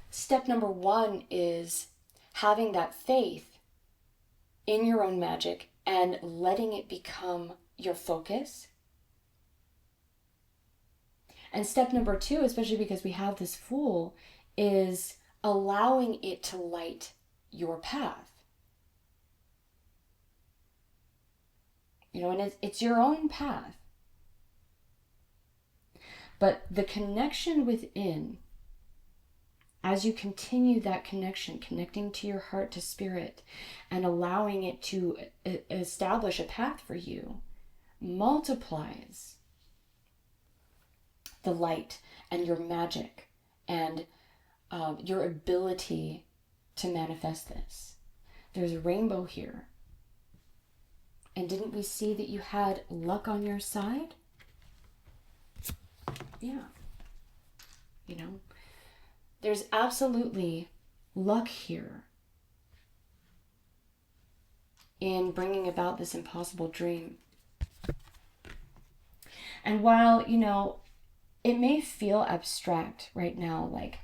step number 1 is having that faith in your own magic and letting it become your focus. And step number 2, especially because we have this Fool, is allowing it to light your path. And it's your own path. But the connection within, as you continue that connection, connecting to your heart, to spirit, and allowing it to establish a path for you, multiplies the light and your magic and your ability to manifest this. There's a rainbow here. And didn't we see that you had luck on your side? Yeah. You know, there's absolutely luck here in bringing about this impossible dream. And while, you know, it may feel abstract right now, like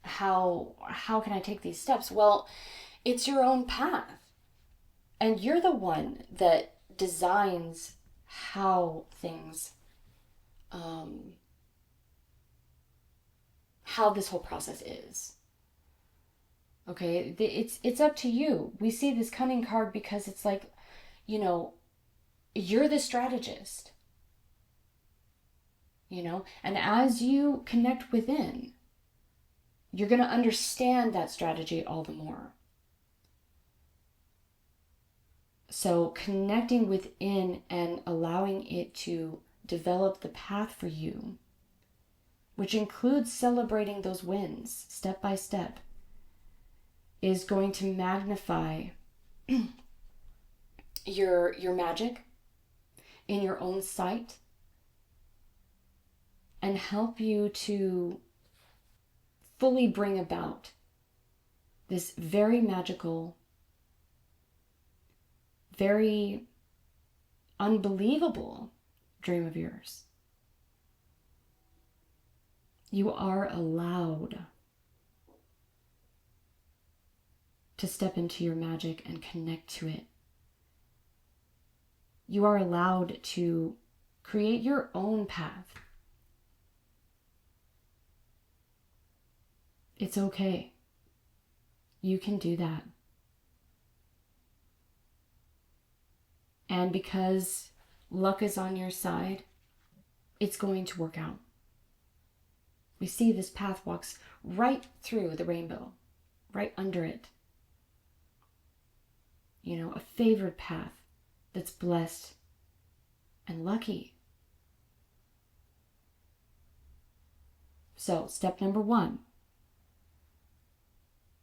how can I take these steps? Well, it's your own path. And you're the one that designs how things, how this whole process is. Okay, it's up to you. We see this cunning card because it's like, you know, you're the strategist. You know, and as you connect within, you're going to understand that strategy all the more. So connecting within and allowing it to develop the path for you, which includes celebrating those wins step by step, is going to magnify your magic in your own sight and help you to fully bring about this very magical, very unbelievable dream of yours. You are allowed to step into your magic and connect to it. You are allowed to create your own path. It's okay. You can do that. And because luck is on your side, it's going to work out. We see this path walks right through the rainbow, right under it. You know, a favored path that's blessed and lucky. So, step number 1,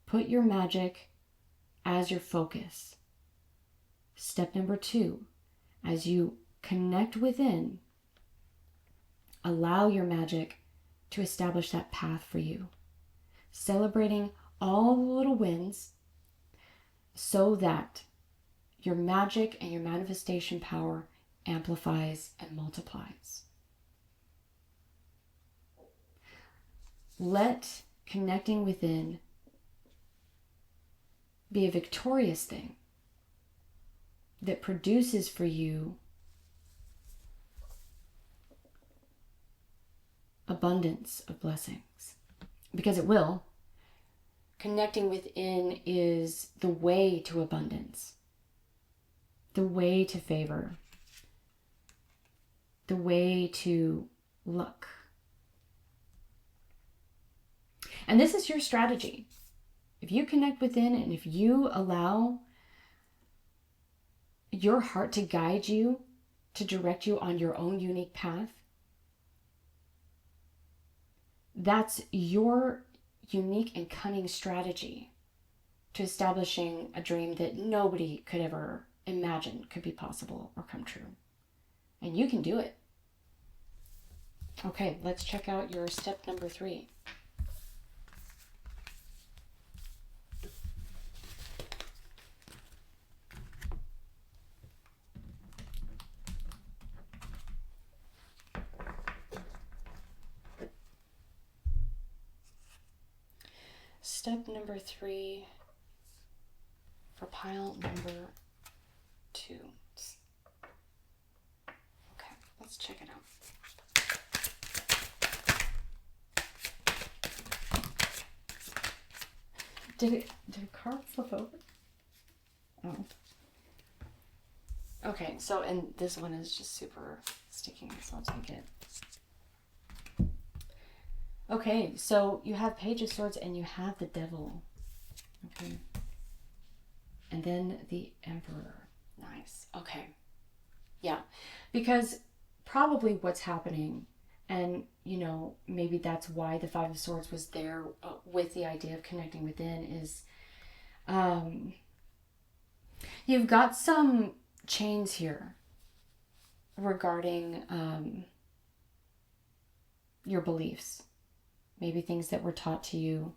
put your magic as your focus. Step number 2, as you connect within, allow your magic to establish that path for you, celebrating all the little wins so that your magic and your manifestation power amplifies and multiplies. Let connecting within be a victorious thing that produces for you abundance of blessings. Because it will. Connecting within is the way to abundance, the way to favor, the way to luck. And this is your strategy. If you connect within and if you allow your heart to guide you, to direct you on your own unique path, that's your unique and cunning strategy to establishing a dream that nobody could ever imagine could be possible or come true. And you can do it. Okay, let's check out your step number 3. Step number 3 for pile number 2. Okay, let's check it out. Did a card flip over? Oh. Okay, so, and this one is just super sticky, so I'll take it. Okay, so you have Page of Swords and you have the Devil. Okay. And then the Emperor. Nice. Okay. Yeah. Because probably what's happening, and maybe that's why the Five of Swords was there with the idea of connecting within, is you've got some chains here regarding your beliefs, maybe things that were taught to you,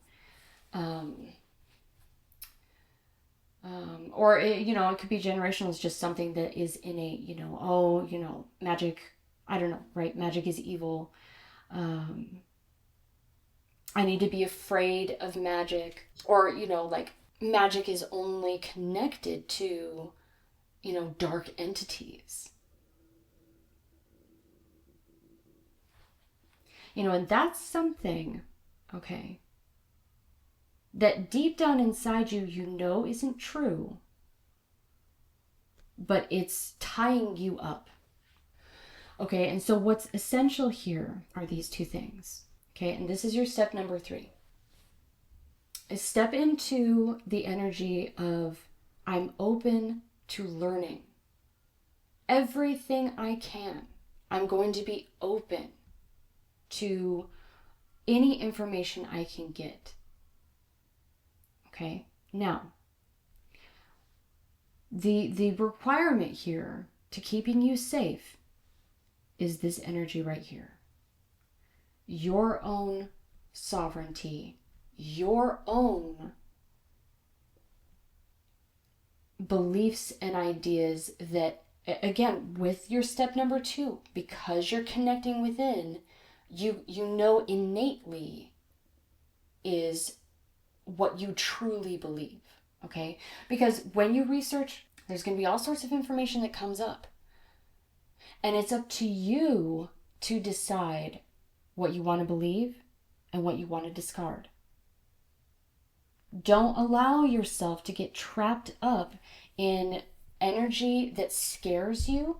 or it could be generational. It's just something that is innate. Magic. I don't know, right? Magic is evil. I need to be afraid of magic, or like magic is only connected to dark entities. And that's something, okay, that deep down inside you, isn't true, but it's tying you up. Okay, and so what's essential here are these two things. Okay, and this is your step number 3. Is step into the energy of, I'm open to learning everything I can. I'm going to be open to any information I can get. Okay, now, the requirement here to keeping you safe is this energy right here. Your own sovereignty, your own beliefs and ideas that, again, with your step number 2, because you're connecting within, you innately is what you truly believe, okay? Because when you research, there's going to be all sorts of information that comes up. And it's up to you to decide what you want to believe and what you want to discard. Don't allow yourself to get trapped up in energy that scares you,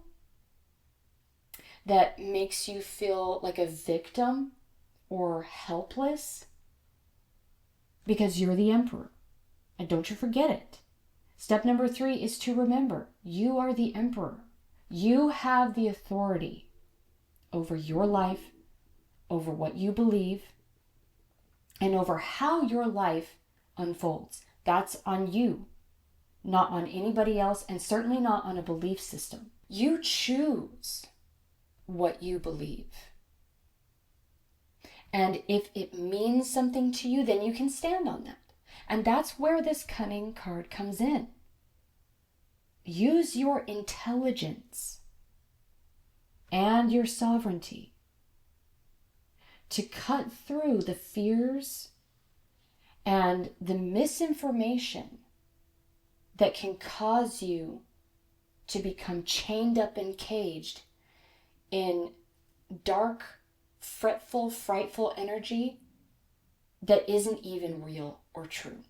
that makes you feel like a victim or helpless, because you're the Emperor. And don't you forget it. Step number 3 is to remember, you are the Emperor. You have the authority over your life, over what you believe, and over how your life unfolds. That's on you, not on anybody else, and certainly not on a belief system. You choose what you believe. And if it means something to you, then you can stand on that. And that's where this cunning card comes in. Use your intelligence and your sovereignty to cut through the fears and the misinformation that can cause you to become chained up and caged in dark, fretful, frightful energy that isn't even real or true.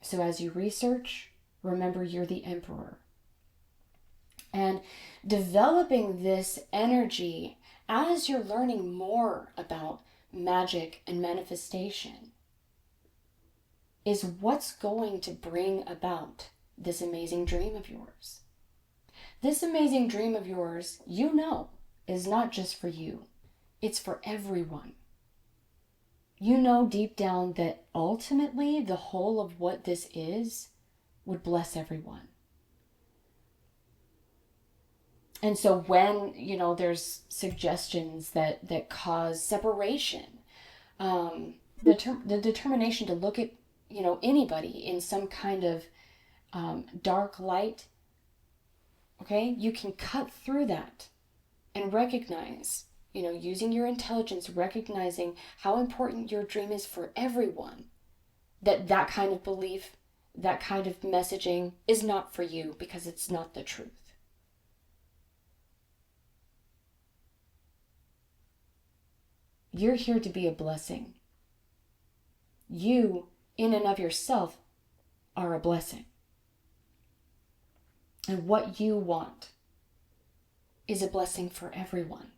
So as you research, remember you're the Emperor. And developing this energy as you're learning more about magic and manifestation is what's going to bring about this amazing dream of yours. This amazing dream of yours, is not just for you. It's for everyone. You know deep down that ultimately the whole of what this is would bless everyone. And so when, there's suggestions that cause separation, the determination to look at, anybody in some kind of dark light, okay, you can cut through that and recognize, using your intelligence, recognizing how important your dream is for everyone, that kind of belief, that kind of messaging is not for you because it's not the truth. You're here to be a blessing. You, in and of yourself, are a blessing. And what you want is a blessing for everyone.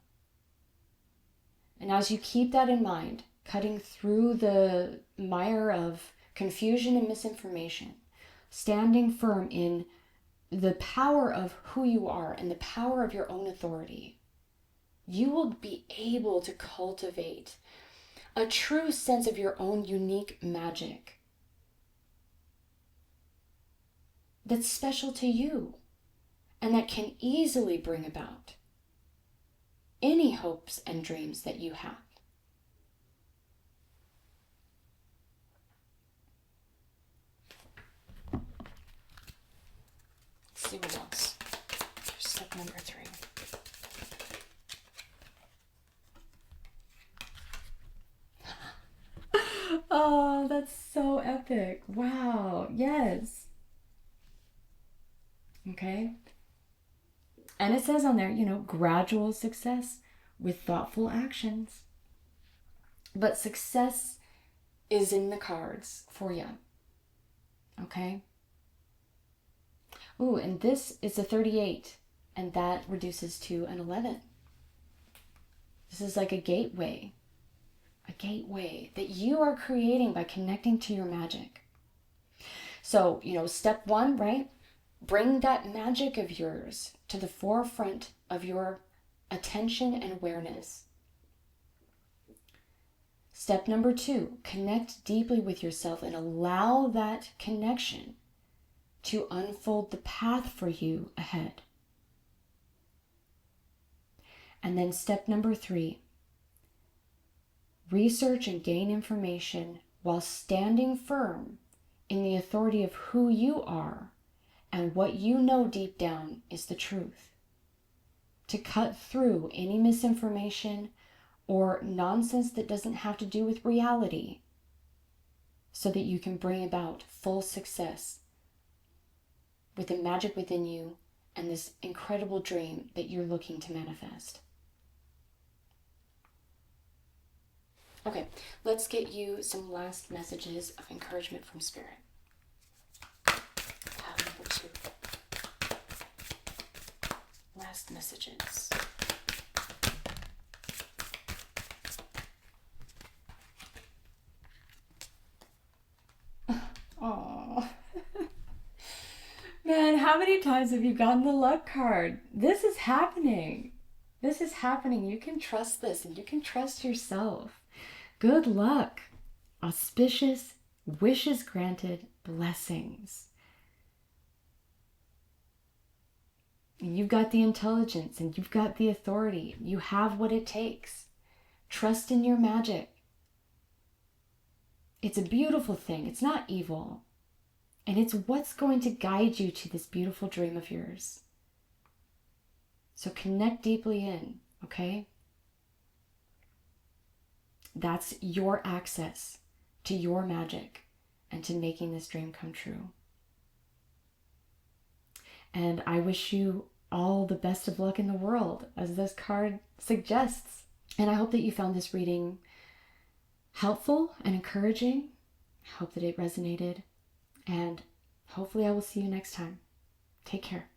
And as you keep that in mind, cutting through the mire of confusion and misinformation, standing firm in the power of who you are and the power of your own authority, you will be able to cultivate a true sense of your own unique magic that's special to you and that can easily bring about any hopes and dreams that you have. Let's see what else. Step number 3. Oh, that's so epic. Wow. Yes. Okay. And it says on there, gradual success with thoughtful actions. But success is in the cards for you. Okay. Ooh, and this is a 38, and that reduces to an 11. This is like a gateway that you are creating by connecting to your magic. So, step 1, right? Bring that magic of yours to the forefront of your attention and awareness. Step number 2, connect deeply with yourself and allow that connection to unfold the path for you ahead. And then step number 3, research and gain information while standing firm in the authority of who you are and what you know deep down is the truth. To cut through any misinformation or nonsense that doesn't have to do with reality so that you can bring about full success with the magic within you and this incredible dream that you're looking to manifest. Okay, let's get you some last messages of encouragement from Spirit. Number 2. Last messages. Oh. Man, how many times have you gotten the luck card? This is happening. This is happening. You can trust this and you can trust yourself. Good luck. Auspicious, wishes granted, blessings. And you've got the intelligence and you've got the authority. You have what it takes. Trust in your magic. It's a beautiful thing. It's not evil. And it's what's going to guide you to this beautiful dream of yours. So connect deeply in, okay? That's your access to your magic and to making this dream come true. And I wish you all the best of luck in the world, as this card suggests. And I hope that you found this reading helpful and encouraging. I hope that it resonated. And hopefully I will see you next time. Take care.